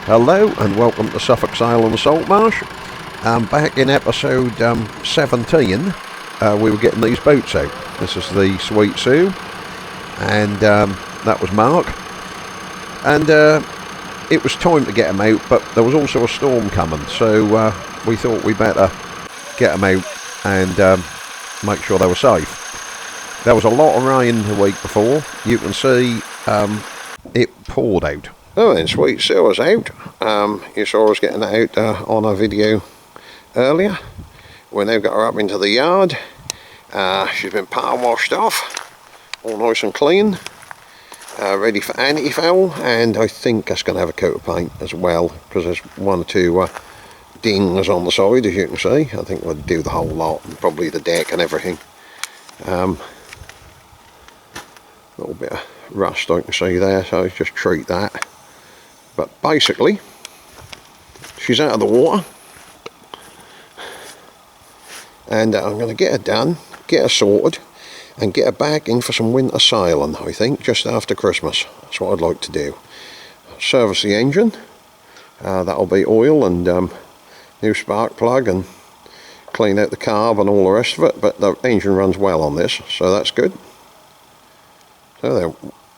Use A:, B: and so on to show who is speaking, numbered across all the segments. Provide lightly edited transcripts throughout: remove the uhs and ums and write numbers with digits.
A: Hello and welcome to Suffolk's Island Salt Marsh. Back in episode 17 we were getting these boats out. This is the Sweet Sue and that was Mark, and it was time to get them out, but there was also a storm coming, so we thought we better get them out and make sure they were safe. There was a lot of rain the week before. You can see it poured out. Oh, and Sweet Sue was out. You saw us getting that out on a video earlier. We now got her up into the yard. She's been power washed off, all nice and clean, ready for anti-foul, and I think that's going to have a coat of paint as well, because there's one or two dings on the side, as you can see. I think we'll do the whole lot, and probably the deck and everything. A little bit of rust I can see there, so just treat that. But basically, she's out of the water, and I'm going to get her done, get her sorted, and get her back in for some winter sailing, I think, just after Christmas. That's what I'd like to do. Service the engine, that'll be oil and new spark plug, and clean out the carb and all the rest of it, but the engine runs well on this, so that's good. So there,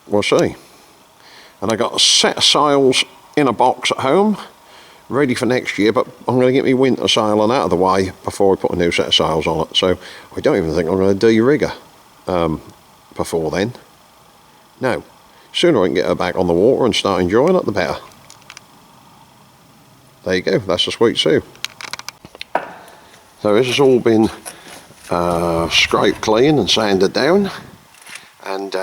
A: we'll see. And I got a set of sails in a box at home, ready for next year, but I'm going to get my winter sailing out of the way before I put a new set of sails on it. So I don't even think I'm going to de-rig her before then. No, sooner I can get her back on the water and start enjoying it, the better. There you go, that's the Sweet Sue. So this has all been scraped clean and sanded down, and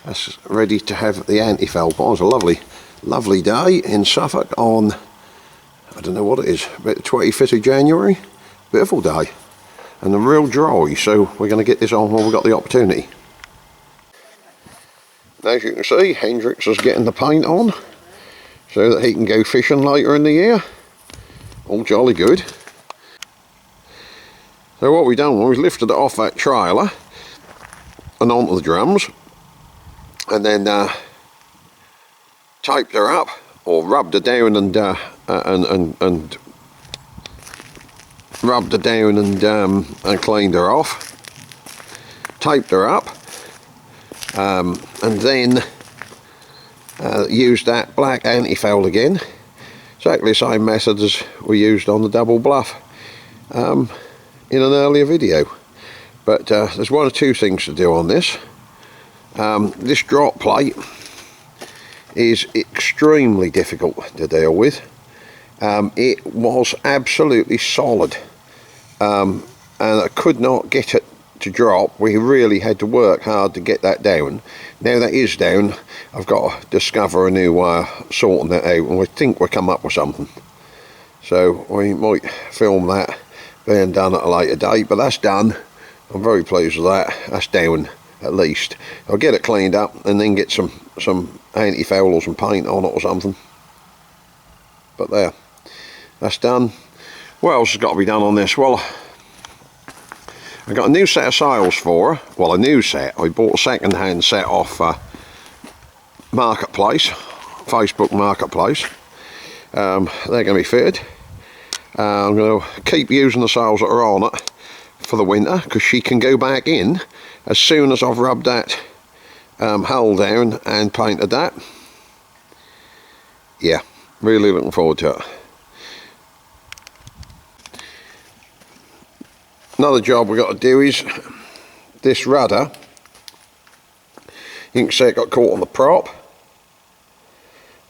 A: that's ready to have the anti-foul. It was a lovely day in Suffolk on, I don't know what it is, about the 25th of January. Beautiful day, and a real dry, so we're going to get this on when we've got the opportunity. As you can see, Hendrix is getting the paint on so that he can go fishing later in the year. All jolly good. So what we've done, we've lifted it off that trailer and onto the drums, and then taped her up, or rubbed her down and rubbed her down and cleaned her off. Taped her up, and then used that black anti-foul again. Exactly the same method as we used on the double bluff in an earlier video. But there's one or two things to do on this. This drop plate is extremely difficult to deal with. It was absolutely solid, and I could not get it to drop. We really had to work hard to get that down. Now that is down, I've got to discover a new way of sorting that out, and we think we'll come up with something. So we might film that being done at a later date, but that's done. I'm very pleased with that. That's down at least. I'll get it cleaned up and then get some anti-foul or some paint on it or something. But there, that's done. What else has got to be done on this? Well, I got a new set of sails for her. Well, a new set. I bought a second-hand set off Marketplace, Facebook Marketplace. They're going to be fitted. I'm going to keep using the sails that are on it for the winter, because she can go back in as soon as I've rubbed that hull down and painted that. Yeah, really looking forward to it. Another job we've got to do is this rudder. You can see it got caught on the prop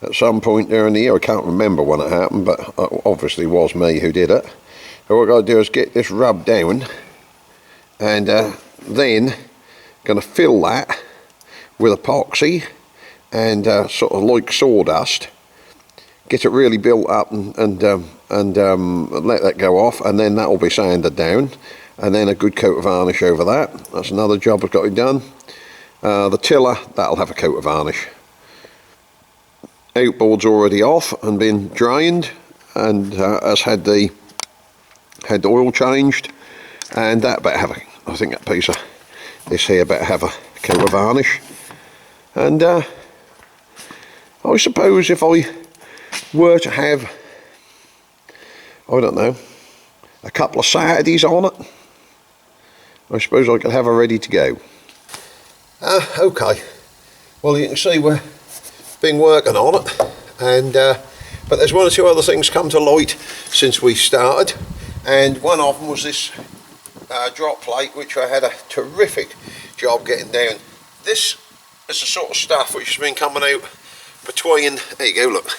A: at some point during the year. I can't remember when it happened, but it obviously was me who did it. So what I've got to do is get this rubbed down, and then going to fill that with epoxy and sort of like sawdust, get it really built up and let that go off, and then that will be sanded down, and then a good coat of varnish over that. That's another job I've got to be done. The tiller, that'll have a coat of varnish. Outboard's already off and been drained, and has had the oil changed, and that better have I think that piece of this here better have a coat of varnish. And I suppose if I were to have, I don't know, a couple of Saturdays on it, I suppose I could have her ready to go. Okay, well you can see we've been working on it, and but there's one or two other things come to light since we started, and one of them was this drop plate, which I had a terrific job getting down. This is the sort of stuff which has been coming out between, there you go, look,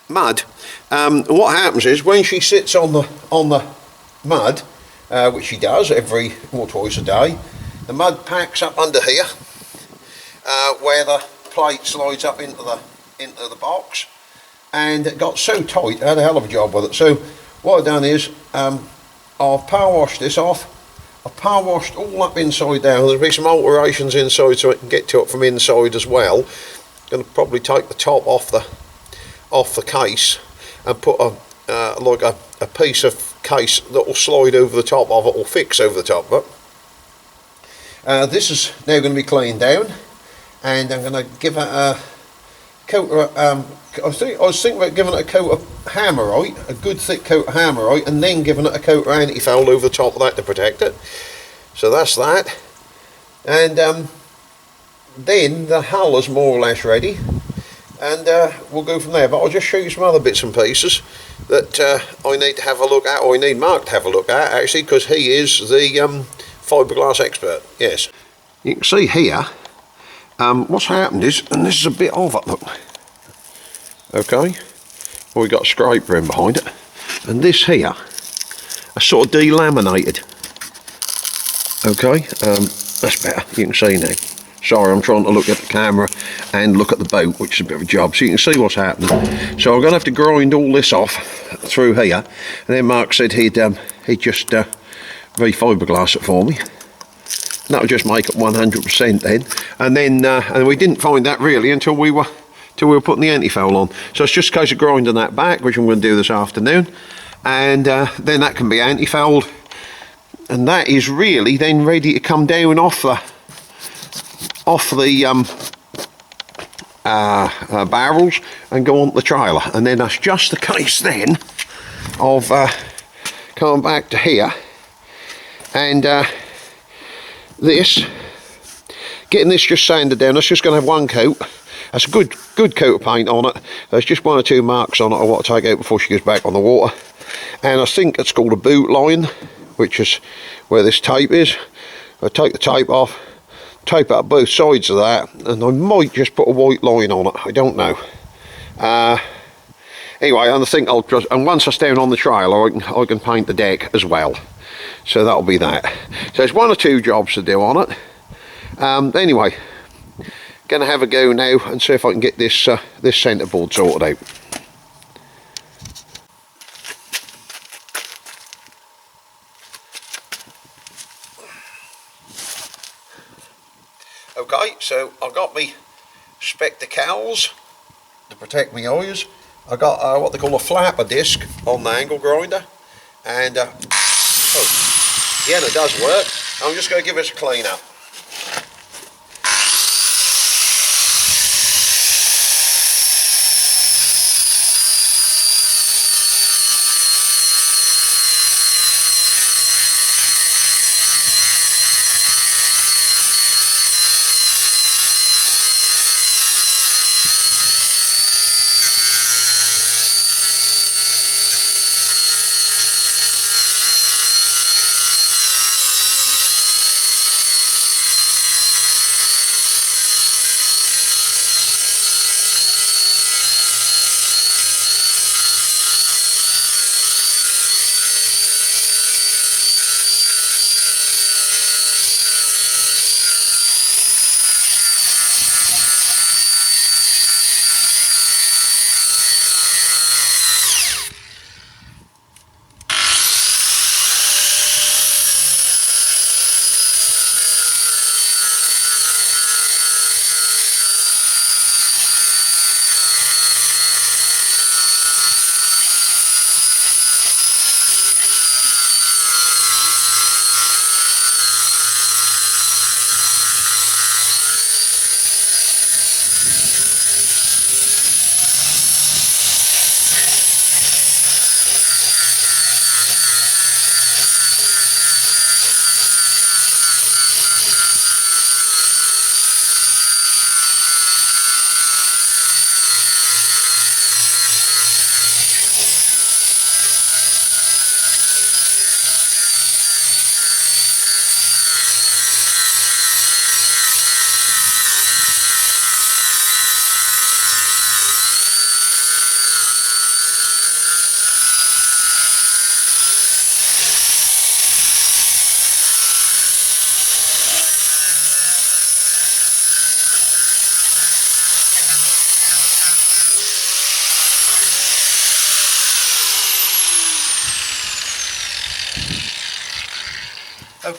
A: mud. What happens is when she sits on the mud, which she does every or twice a day, the mud packs up under here, where the plate slides up into the box, and it got so tight. I had a hell of a job with it. So what I've done is I've power washed this off. I've power washed all up inside down. There'll be some alterations inside so I can get to it from inside as well. Going to probably take the top off the case and put like a piece of case that will slide over the top of it, or fix over the top of it. This is now going to be cleaned down, and I'm going to give it a coat of, I was thinking about giving it a coat of Hammerite, a good thick coat of Hammerite, and then giving it a coat of Antifoul over the top of that to protect it. So that's that. And then the hull is more or less ready, and we'll go from there. But I'll just show you some other bits and pieces that I need to have a look at, or I need Mark to have a look at actually, because he is the fiberglass expert. Yes, you can see here what's happened is, and this is a bit of it, look, okay, well, we got a scraper in behind it, and this here is sort of delaminated. Okay, that's better, you can see now. Sorry, I'm trying to look at the camera and look at the boat, which is a bit of a job, so you can see what's happening. So I'm going to have to grind all this off through here, and then Mark said he'd just re-fiberglass it for me. That'll just make it 100% then. And then and we didn't find that really until we were putting the antifoul on. So it's just a case of grinding that back, which I'm going to do this afternoon, and then that can be antifouled, and that is really then ready to come down off the barrels and go on the trailer. And then that's just the case then of coming back to here and getting this just sanded down. That's just going to have one coat. That's a good coat of paint on it. There's just one or two marks on it I want to take out before she goes back on the water, and I think it's called a boot line, which is where this tape is. I take the tape off, tape up both sides of that, and I might just put a white line on it, I don't know. Anyway, and I think I'll just, and once it's down on the trailer I can paint the deck as well, so that'll be that. So there's one or two jobs to do on it. Anyway, gonna have a go now and see if I can get this this centerboard sorted out. Okay, so I've got me spectacles to protect my eyes. I got what they call a flapper disc on the angle grinder, and oh, yeah, it does work. I'm just going to give this a clean up.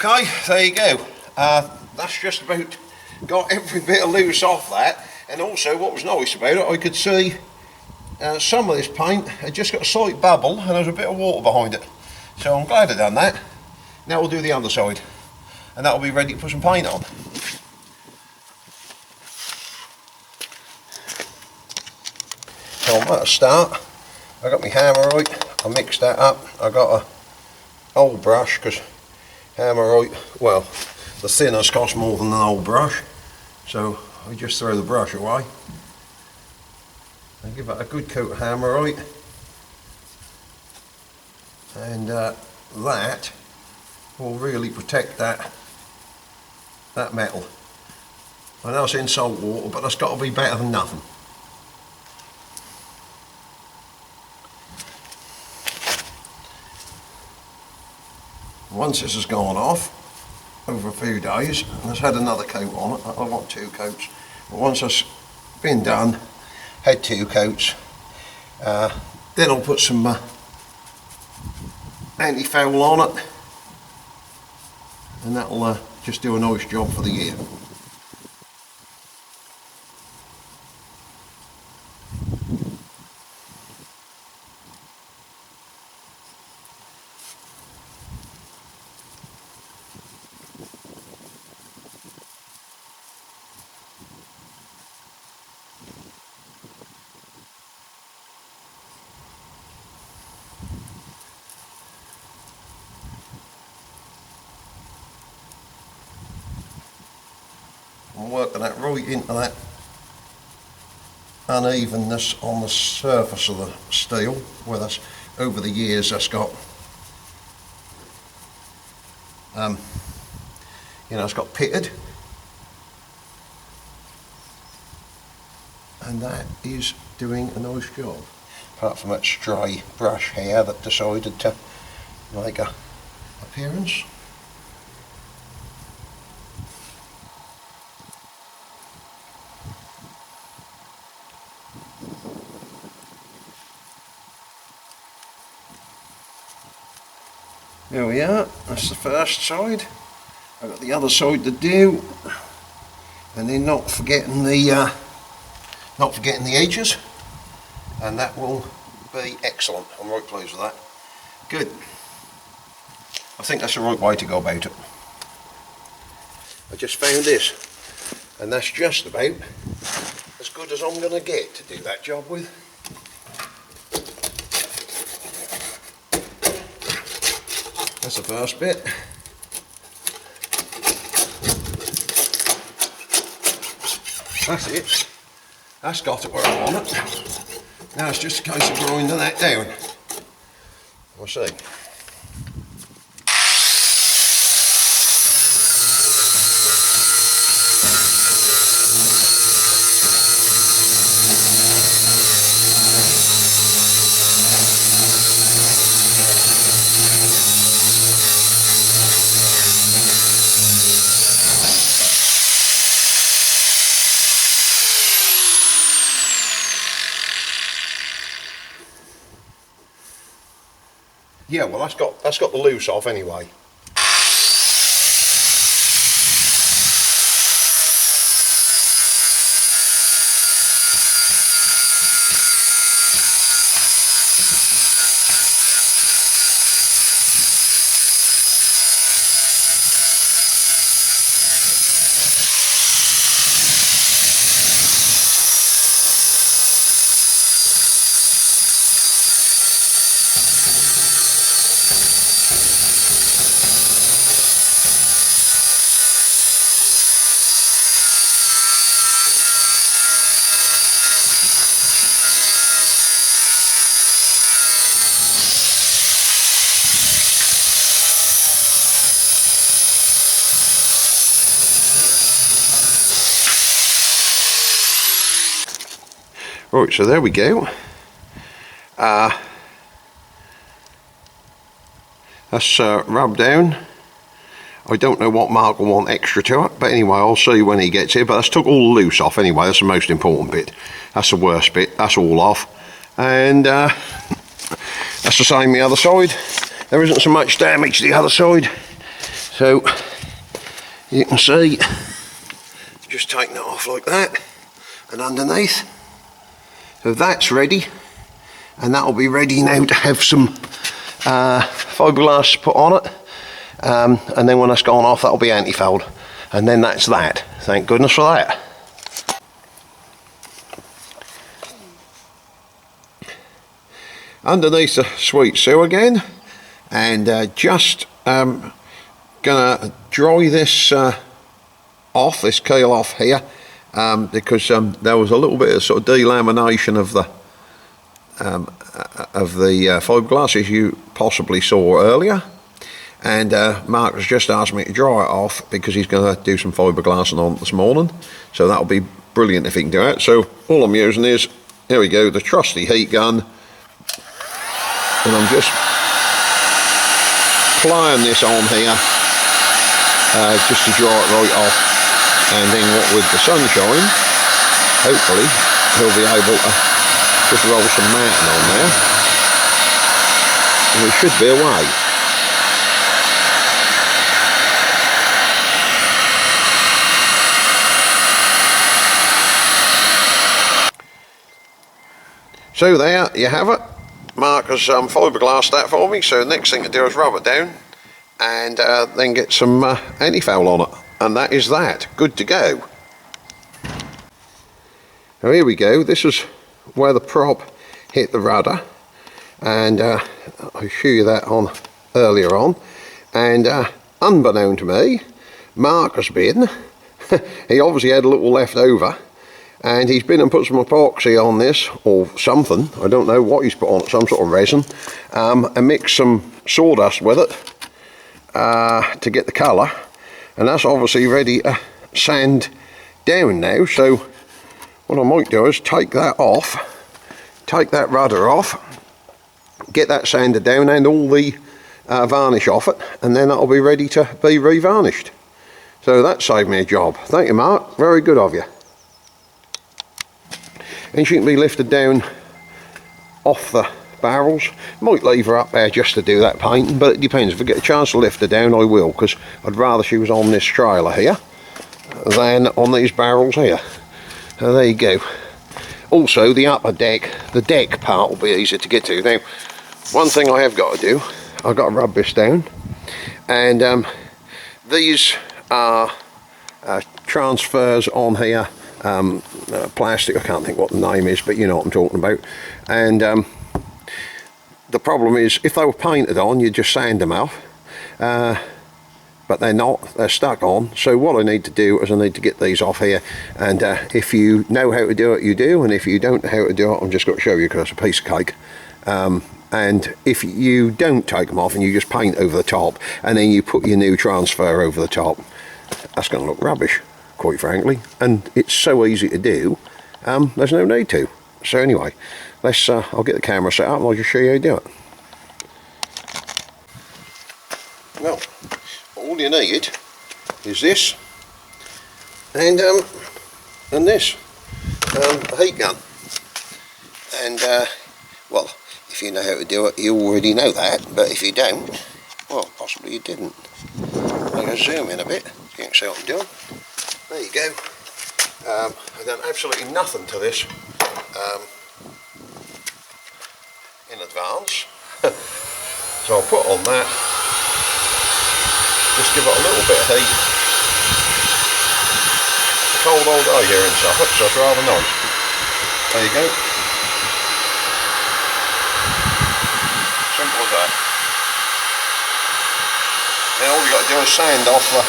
A: Okay, there you go. That's just about got every bit of loose off that. And also what was nice about it, I could see some of this paint had just got a slight bubble and there was a bit of water behind it. So I'm glad I've done that. Now we'll do the other side and that'll be ready to put some paint on. So I'm at a start. I got my hammerite, I mixed that up. I got a old brush because hammerite, well, the thinners cost more than an old brush, so I just throw the brush away and give it a good coat of hammerite, and that will really protect that metal. I know it's in salt water, but that's got to be better than nothing. Once this has gone off over a few days and it's had another coat on it, I want 2 coats, but once it's been done, had 2 coats, then I'll put some anti-foul on it, and that'll just do a nice job for the year. I'm working that right into that unevenness on the surface of the steel, where that's over the years that's got you know, it's got pitted, and that is doing a nice job, apart from that stray brush hair that decided to make a appearance. There we are, that's the first side. I've got the other side to do, and then not forgetting the edges, and that will be excellent. I'm right pleased with that. Good. I think that's the right way to go about it. I just found this, and that's just about as good as I'm going to get to do that job with. That's the first bit. That's it. That's got it where I want it. Now it's just a case of grinding that down. We'll see. Yeah, well that's got the loose off anyway. Right, so there we go. That's rubbed down. I don't know what Mark will want extra to it, but anyway, I'll see when he gets here. But that's took all the loose off anyway. That's the most important bit. That's the worst bit. That's all off. And that's the same the other side. There isn't so much damage to the other side. So you can see, just taking it off like that, and underneath. So that's ready, and that'll be ready now to have some fiberglass put on it, and then when that's gone off, that'll be anti-fouled, and then that's that. Thank goodness for that. Underneath the sweet sew again, and just gonna dry this off, this keel off here, because there was a little bit of sort of delamination of the fiberglass, as you possibly saw earlier, and Mark has just asked me to dry it off because he's going to do some fiberglassing on it this morning, so that'll be brilliant if he can do it. So all I'm using is, here we go, the trusty heat gun, and I'm just applying this on here just to dry it right off, and then what with the sunshine, hopefully he'll be able to just roll some matting on there, and we should be away. So there you have it. Mark has fiberglassed that for me, so the next thing to do is rub it down and then get some anti-foul on it, and that is that. Good to go. Now here we go, this is where the prop hit the rudder, and I show you that on earlier on, and unbeknown to me, Mark has been he obviously had a little left over, and he's been and put some epoxy on this, or something, I don't know what he's put on it, some sort of resin, and mixed some sawdust with it to get the colour, and that's obviously ready to sand down now. So what I might do is take that off, take that rudder off, get that sanded down and all the varnish off it, and then that'll be ready to be revarnished. So that saved me a job. Thank you, Mark, very good of you. And she can be lifted down off the barrels. Might leave her up there just to do that painting, but it depends. If I get a chance to lift her down, I will, because I'd rather she was on this trailer here than on these barrels here. So there you go. Also, the upper deck, the deck part will be easier to get to. Now, one thing I have got to do, I've got to rub this down, and these are transfers on here, plastic, I can't think what the name is, but you know what I'm talking about. And the problem is, if they were painted on, you just sand them off, but they're not, they're stuck on. So what I need to do is I need to get these off here, and if you know how to do it, you do, and if you don't know how to do it, I'm just going to show you because it's a piece of cake. And if you don't take them off and you just paint over the top, and then you put your new transfer over the top, that's going to look rubbish, quite frankly, and it's so easy to do, there's no need to. So anyway, let's I'll get the camera set up and I'll just show you how to do it. Well, all you need is this and this heat gun, and well, if you know how to do it, you already know that, but if you don't, well, possibly you didn't. I'm going to zoom in a bit so you can see what I'm doing. There you go. I've done absolutely nothing to this in advance. So I'll put on that, just give it a little bit of heat. It's a cold old day here in Suffolk, so it's rather nice. There you go. Simple as that. Now all you got to do is sand off the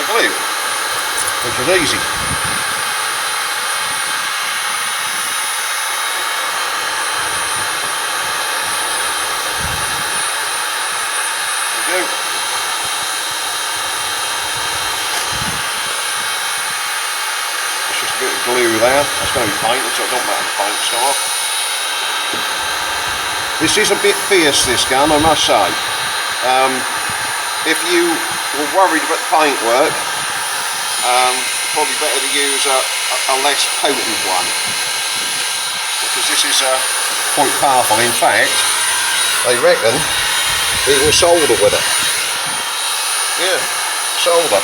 A: glue, which is easy. There you go. It's just a bit of glue there. It's going to be painted, so it don't matter the paint style. This is a bit fierce, this gun, I must say. If you were worried about the paintwork, probably better to use a less potent one, because this is quite powerful. In fact, they reckon you can solder with it. Yeah, solder.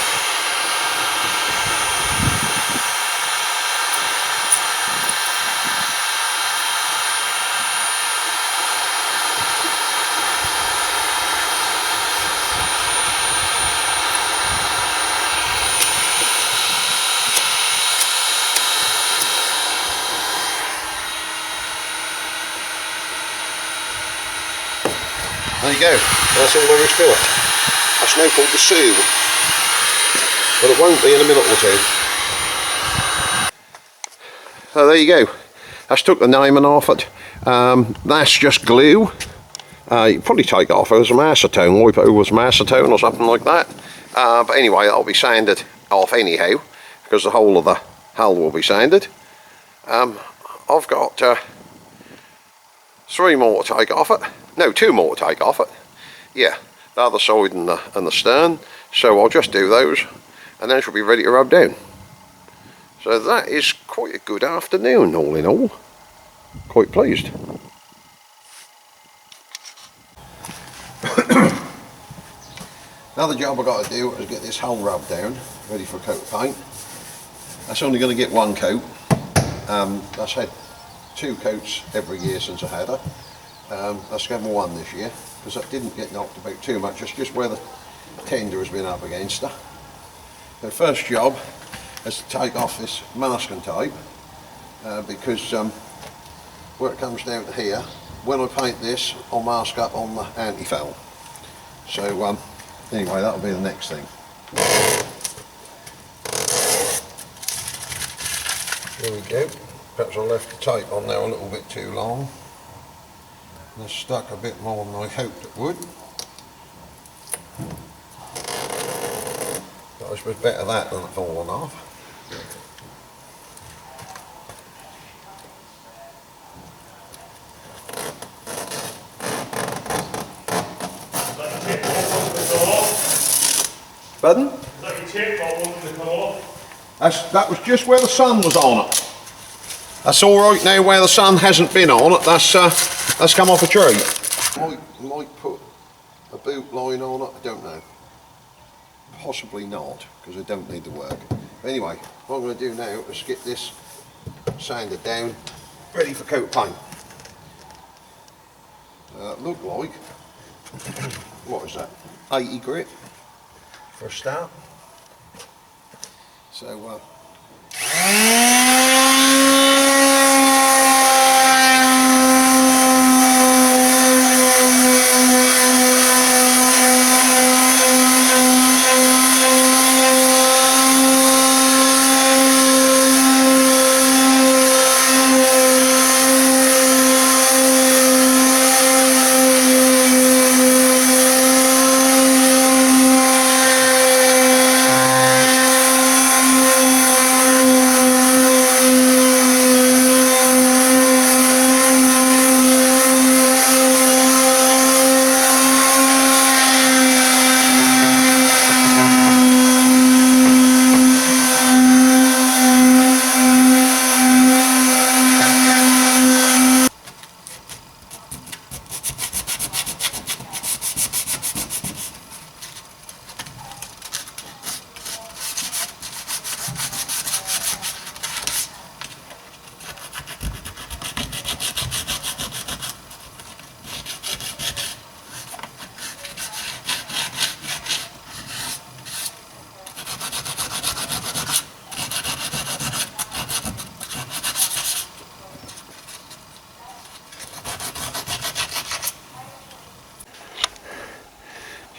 A: There you go, that's all there is to it. That's now called the Sue, but it won't be in a minute or two. So there you go, that's took the naming off it. That's just glue. You can probably take it off with some acetone, wipe it over with some acetone or something like that. But anyway, that'll be sanded off anyhow, because the whole of the hull will be sanded. I've got 3 more to take off it. No, 2 more to take off it. Yeah, the other side and the stern. So I'll just do those, and then she'll be ready to rub down. So that is quite a good afternoon, all in all. Quite pleased. Another job I've got to do is get this hull rubbed down, ready for a coat of paint. That's only going to get 1 coat. That's had 2 coats every year since I had her. That's given 1 this year, because that didn't get knocked about too much. It's just where the tender has been up against her. The first job is to take off this masking tape, because where it comes down to here, when I paint this, I'll mask up on the antifouling. So anyway, that'll be the next thing. There we go. Perhaps I left the tape on there a little bit too long. And it's stuck a bit more than I hoped it would. But I suppose better that than it falling off. Pardon?
B: Is that your tape that wanted to come off?
A: That was just where the sun was on it. That's all right now where the sun hasn't been on it. That's come off a tree. Might put a boot line on it. I don't know. Possibly not, because I don't need the work. But anyway, what I'm going to do now is get this sanded down, ready for coat paint. Look like, what is that? 80 grit for a start. So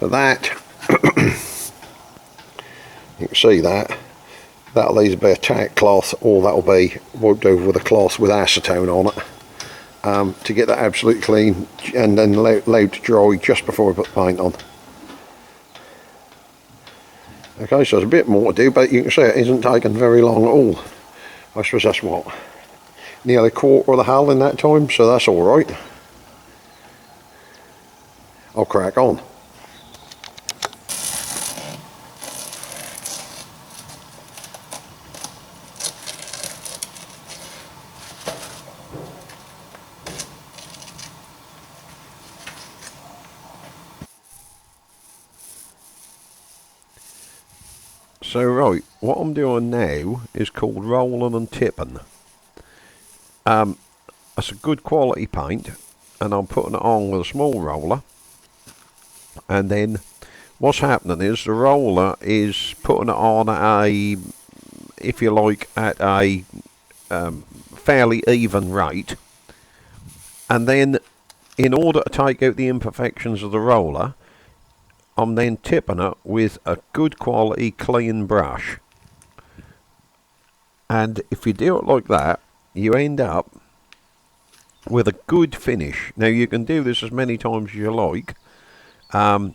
A: that, you can see that'll either be a tack cloth or that'll be wiped over with a cloth with acetone on it, to get that absolutely clean and then allowed to dry just before I put the paint on. Okay, so there's a bit more to do, but you can see it isn't taking very long at all. I suppose that's what, nearly a quarter of the hull in that time, so that's alright. I'll crack on. So right, what I'm doing now is called rolling and tipping. It's a good quality paint, and I'm putting it on with a small roller, and then what's happening is the roller is putting it on at a, if you like, at a fairly even rate, and then in order to take out the imperfections of the roller, I'm then tipping it with a good quality clean brush. And if you do it like that, you end up with a good finish. Now you can do this as many times as you like.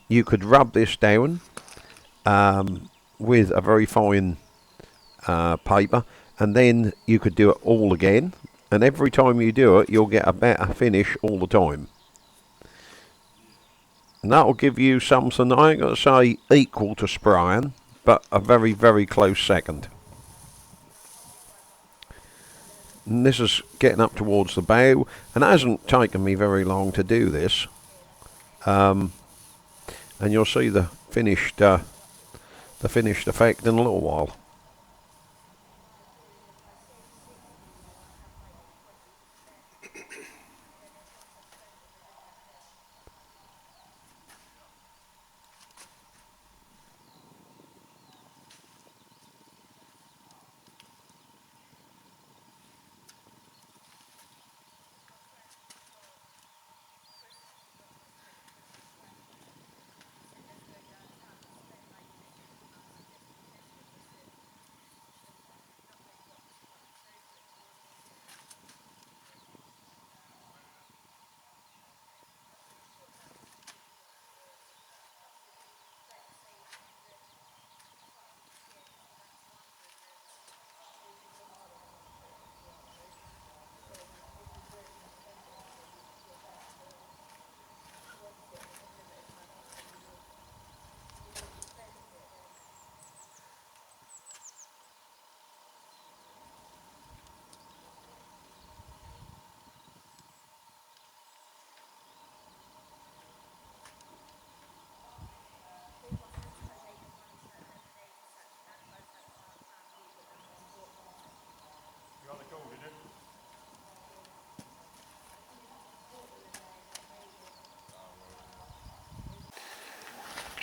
A: You could rub this down with a very fine paper, and then you could do it all again, and every time you do it you'll get a better finish all the time. And that'll give you something, I ain't going to say equal to spraying, but a very, very close second. And this is getting up towards the bow, and it hasn't taken me very long to do this. And you'll see the finished effect in a little while.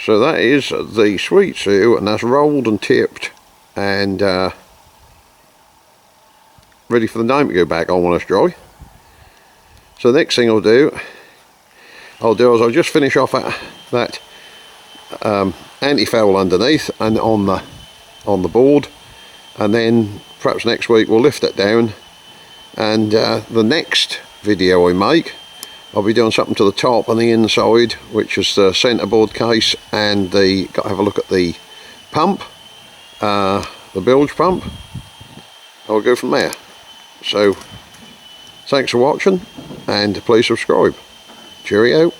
A: So that is the sweet sue, and that's rolled and tipped and ready for the name to go back on when it's dry. So the next thing I'll do is I'll just finish off that anti-foul underneath and on the board, and then perhaps next week we'll lift it down, and the next video I make, I'll be doing something to the top and the inside, which is the centerboard case, and got to have a look at the pump, the bilge pump. I'll go from there. So thanks for watching, and please subscribe. Cheerio.